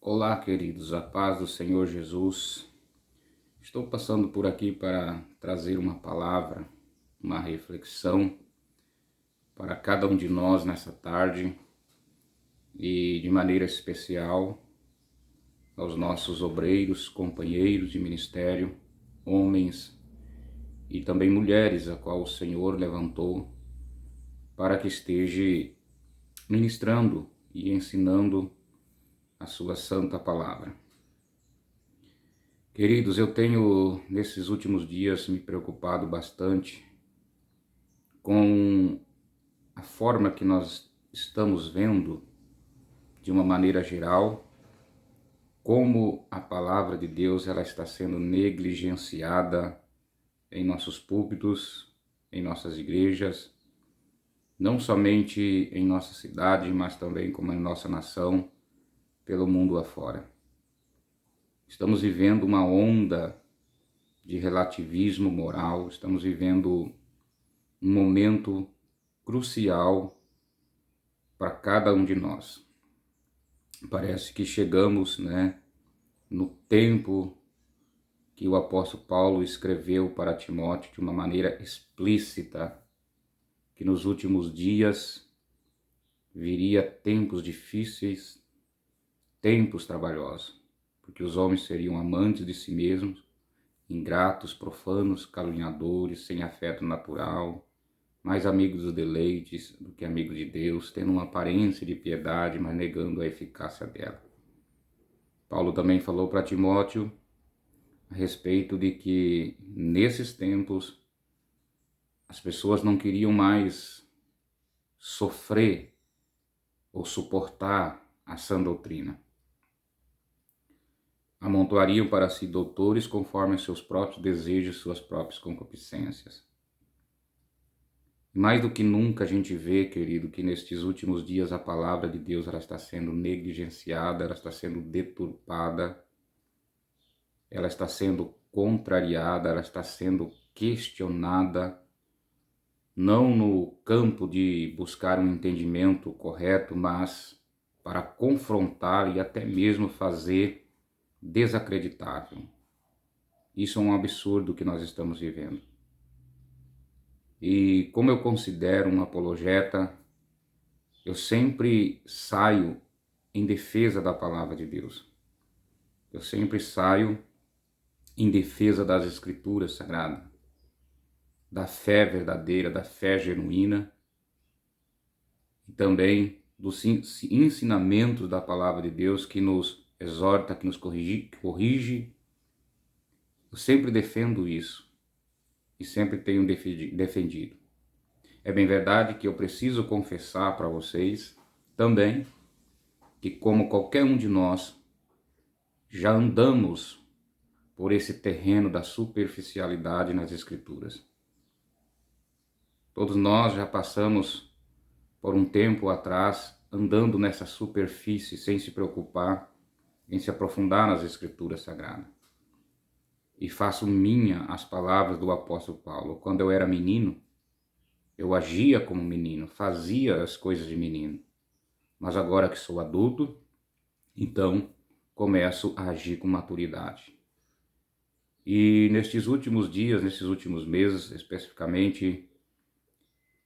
Olá, queridos, a paz do Senhor Jesus. Estou passando por aqui para trazer uma palavra, uma reflexão para cada um de nós nessa tarde e de maneira especial aos nossos obreiros, companheiros de ministério, homens e também mulheres, a qual o Senhor levantou para que esteja ministrando e ensinando a sua santa palavra. Queridos, eu tenho nesses últimos dias me preocupado bastante com a forma que nós estamos vendo, de uma maneira geral, como a palavra de Deus ela está sendo negligenciada em nossos púlpitos, em nossas igrejas, não somente em nossa cidade, mas também como em nossa nação, pelo mundo afora. Estamos vivendo uma onda de relativismo moral, estamos vivendo um momento crucial para cada um de nós. Parece que chegamos, no tempo que o apóstolo Paulo escreveu para Timóteo de uma maneira explícita, que nos últimos dias viria tempos difíceis, tempos trabalhosos, porque os homens seriam amantes de si mesmos, ingratos, profanos, caluniadores, sem afeto natural, mais amigos dos deleites do que amigos de Deus, tendo uma aparência de piedade, mas negando a eficácia dela. Paulo também falou para Timóteo a respeito de que nesses tempos as pessoas não queriam mais sofrer ou suportar a sã doutrina. Amontoariam para si doutores conforme os seus próprios desejos e suas próprias concupiscências. Mais do que nunca a gente vê, querido, que nestes últimos dias a palavra de Deus ela está sendo negligenciada, ela está sendo deturpada, ela está sendo contrariada, ela está sendo questionada, não no campo de buscar um entendimento correto, mas para confrontar e até mesmo fazer desacreditável. Isso é um absurdo que nós estamos vivendo. E como eu considero um apologeta, eu sempre saio em defesa da palavra de Deus. Eu sempre saio em defesa das Escrituras Sagradas, da fé verdadeira, da fé genuína, e também dos ensinamentos da palavra de Deus que nos exorta, que nos corrige. Eu sempre defendo isso e sempre tenho defendido. É bem verdade que eu preciso confessar para vocês também que, como qualquer um de nós, já andamos por esse terreno da superficialidade nas Escrituras. Todos nós já passamos por um tempo atrás andando nessa superfície sem se preocupar em se aprofundar nas Escrituras Sagradas. E faço minha as palavras do apóstolo Paulo. Quando eu era menino, eu agia como menino, fazia as coisas de menino. Mas agora que sou adulto, então começo a agir com maturidade. E nestes últimos dias, nesses últimos meses, especificamente,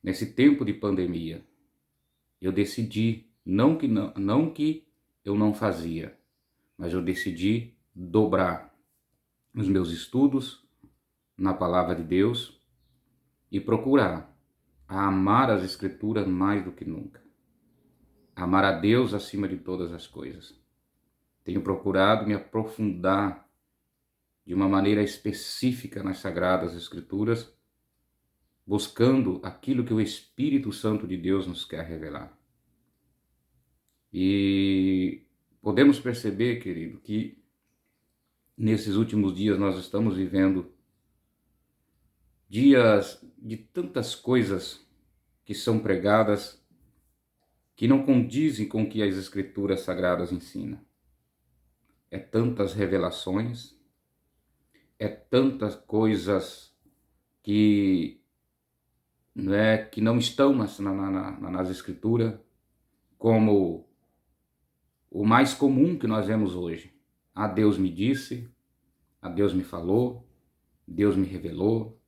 nesse tempo de pandemia, eu decidi, não que eu não fazia, mas eu decidi dobrar os meus estudos na palavra de Deus e procurar a amar as Escrituras mais do que nunca. Amar a Deus acima de todas as coisas. Tenho procurado me aprofundar de uma maneira específica nas Sagradas Escrituras, buscando aquilo que o Espírito Santo de Deus nos quer revelar. E podemos perceber, querido, que nesses últimos dias nós estamos vivendo dias de tantas coisas que são pregadas que não condizem com o que as Escrituras Sagradas ensinam. É tantas revelações, é tantas coisas que não estão nas Escrituras, como o mais comum que nós vemos hoje. Ah, Deus me disse, ah, Deus me falou, Deus me revelou.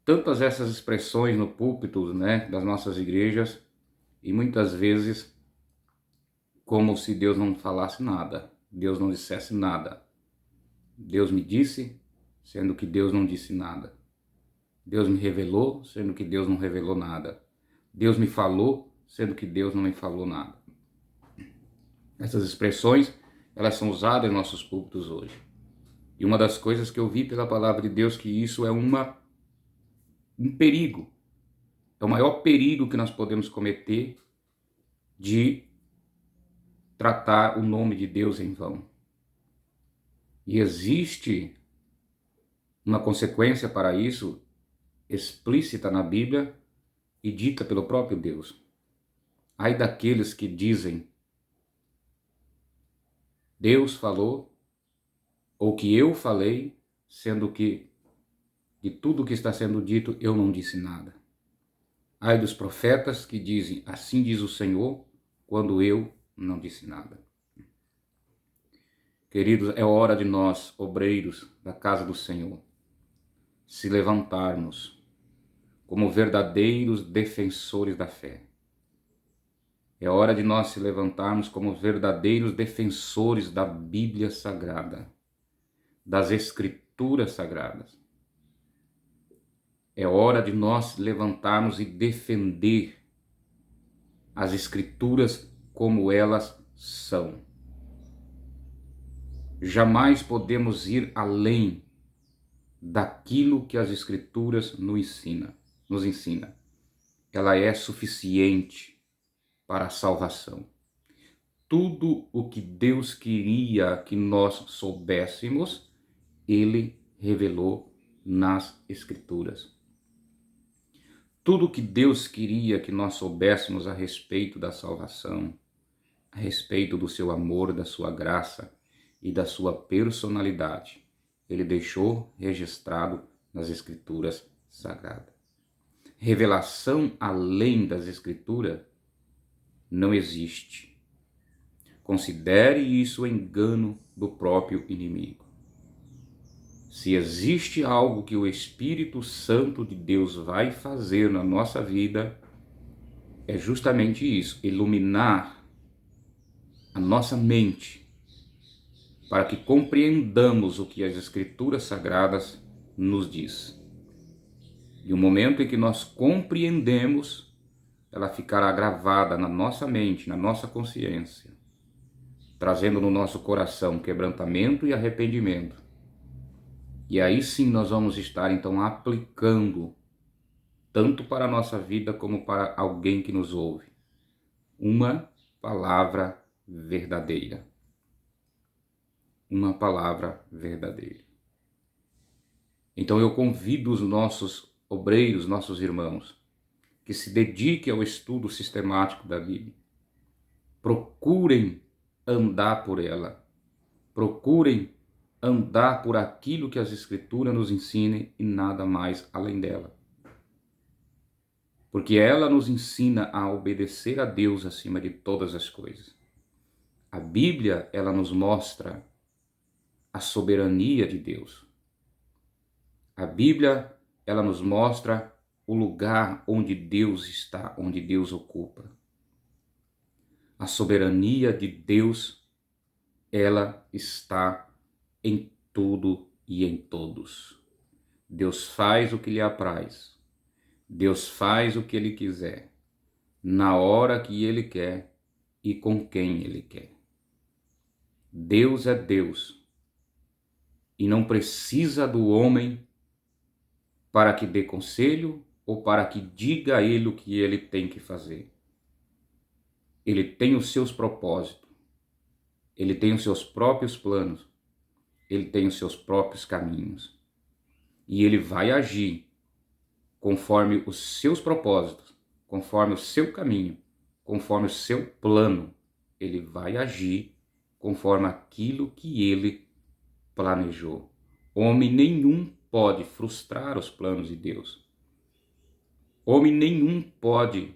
Tantas essas expressões no púlpito, né, das nossas igrejas, e muitas vezes como se Deus não falasse nada, Deus não dissesse nada. Deus me disse, sendo que Deus não disse nada. Deus me revelou, sendo que Deus não revelou nada. Deus me falou, sendo que Deus não me falou nada. Essas expressões, elas são usadas em nossos púlpitos hoje. E uma das coisas que eu vi pela palavra de Deus, que isso é um perigo. É o maior perigo que nós podemos cometer de tratar o nome de Deus em vão. E existe uma consequência para isso explícita na Bíblia e dita pelo próprio Deus. Ai daqueles que dizem Deus falou, ou que eu falei, sendo que de tudo que está sendo dito eu não disse nada. Ai dos profetas que dizem assim diz o Senhor, quando eu não disse nada. Queridos, é hora de nós, obreiros da casa do Senhor, se levantarmos como verdadeiros defensores da fé. É hora de nós se levantarmos como verdadeiros defensores da Bíblia Sagrada, das Escrituras Sagradas. É hora de nós levantarmos e defender as Escrituras como elas são. Jamais podemos ir além daquilo que as Escrituras nos ensina. Ela é suficiente para a salvação. Tudo o que Deus queria que nós soubéssemos, Ele revelou nas Escrituras. Tudo o que Deus queria que nós soubéssemos a respeito da salvação, a respeito do seu amor, da sua graça e da sua personalidade, Ele deixou registrado nas Escrituras Sagradas. Revelação além das Escrituras não existe. Considere isso engano do próprio inimigo. Se existe algo que o Espírito Santo de Deus vai fazer na nossa vida, é justamente isso, iluminar a nossa mente, para que compreendamos o que as Escrituras Sagradas nos diz. E o momento em que nós compreendemos, ela ficará gravada na nossa mente, na nossa consciência, trazendo no nosso coração quebrantamento e arrependimento. E aí sim nós vamos estar então aplicando, tanto para a nossa vida como para alguém que nos ouve, uma palavra verdadeira. Uma palavra verdadeira. Então eu convido os nossos obreiros, nossos irmãos, que se dediquem ao estudo sistemático da Bíblia. Procurem andar por ela. Procurem andar por aquilo que as Escrituras nos ensinem e nada mais além dela. Porque ela nos ensina a obedecer a Deus acima de todas as coisas. A Bíblia, ela nos mostra a soberania de Deus. A Bíblia, ela nos mostra o lugar onde Deus está, onde Deus ocupa. A soberania de Deus, ela está em tudo e em todos. Deus faz o que lhe apraz. Deus faz o que Ele quiser, na hora que Ele quer e com quem Ele quer. Deus é Deus e não precisa do homem para que dê conselho ou para que diga a ele o que ele tem que fazer. Ele tem os seus propósitos, ele tem os seus próprios planos, ele tem os seus próprios caminhos. E ele vai agir conforme os seus propósitos, conforme o seu caminho, conforme o seu plano. Ele vai agir conforme aquilo que ele planejou. Homem nenhum pode frustrar os planos de Deus. Homem nenhum pode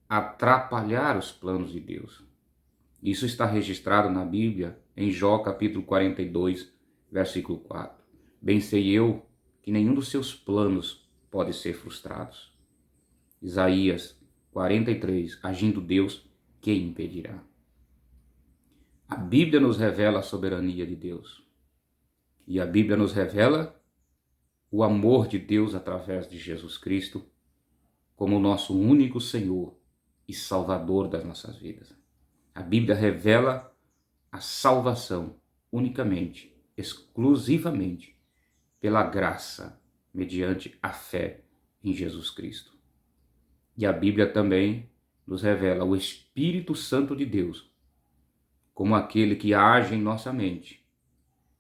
atrapalhar os planos de Deus. Isso está registrado na Bíblia, em Jó capítulo 42, versículo 4. Bem sei eu que nenhum dos seus planos pode ser frustrado. Isaías 43, agindo Deus, que impedirá? A Bíblia nos revela a soberania de Deus. E a Bíblia nos revela o amor de Deus através de Jesus Cristo como o nosso único Senhor e Salvador das nossas vidas. A Bíblia revela a salvação unicamente, exclusivamente, pela graça, mediante a fé em Jesus Cristo. E a Bíblia também nos revela o Espírito Santo de Deus como aquele que age em nossa mente,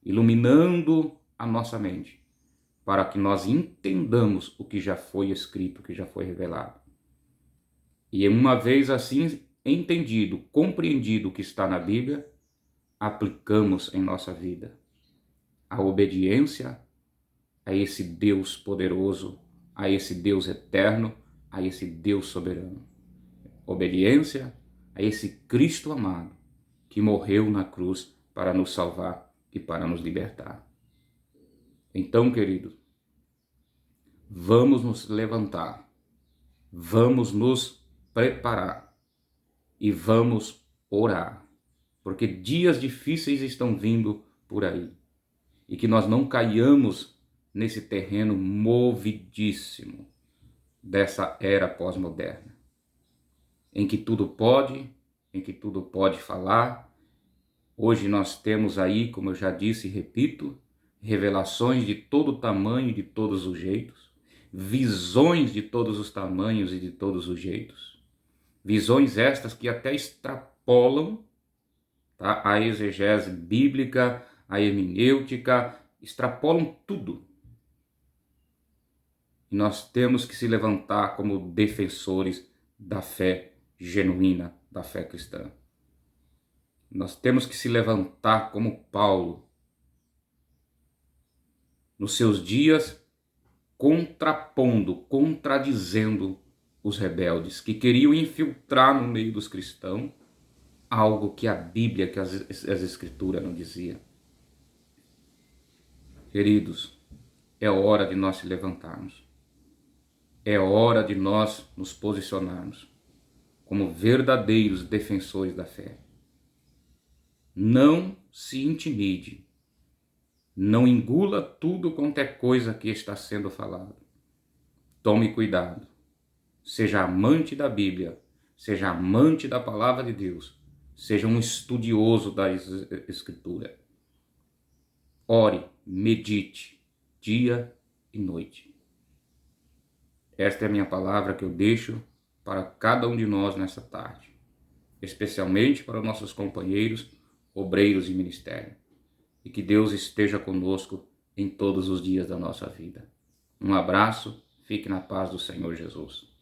iluminando a nossa mente, para que nós entendamos o que já foi escrito, o que já foi revelado. E uma vez assim entendido, compreendido o que está na Bíblia, aplicamos em nossa vida a obediência a esse Deus poderoso, a esse Deus eterno, a esse Deus soberano. Obediência a esse Cristo amado, que morreu na cruz para nos salvar e para nos libertar. Então, querido, vamos nos levantar, vamos nos preparar e vamos orar, porque dias difíceis estão vindo por aí, e que nós não caiamos nesse terreno movidíssimo dessa era pós-moderna, em que tudo pode falar. Hoje nós temos aí, como eu já disse e repito, revelações de todo tamanho e de todos os jeitos, visões de todos os tamanhos e de todos os jeitos, visões estas que até extrapolam, tá, a exegese bíblica, a hermenêutica, extrapolam tudo. E nós temos que se levantar como defensores da fé genuína, da fé cristã. Nós temos que se levantar como Paulo, nos seus dias, contradizendo os rebeldes que queriam infiltrar no meio dos cristãos algo que a Bíblia, que as Escrituras não dizia. Queridos, é hora de nós se levantarmos. É hora de nós nos posicionarmos como verdadeiros defensores da fé. Não se intimide. Não engula tudo quanto é coisa que está sendo falado. Tome cuidado. Seja amante da Bíblia, seja amante da palavra de Deus, seja um estudioso da Escritura. Ore, medite, dia e noite. Esta é a minha palavra que eu deixo para cada um de nós nessa tarde, especialmente para nossos companheiros, obreiros e ministério. E que Deus esteja conosco em todos os dias da nossa vida. Um abraço, fique na paz do Senhor Jesus.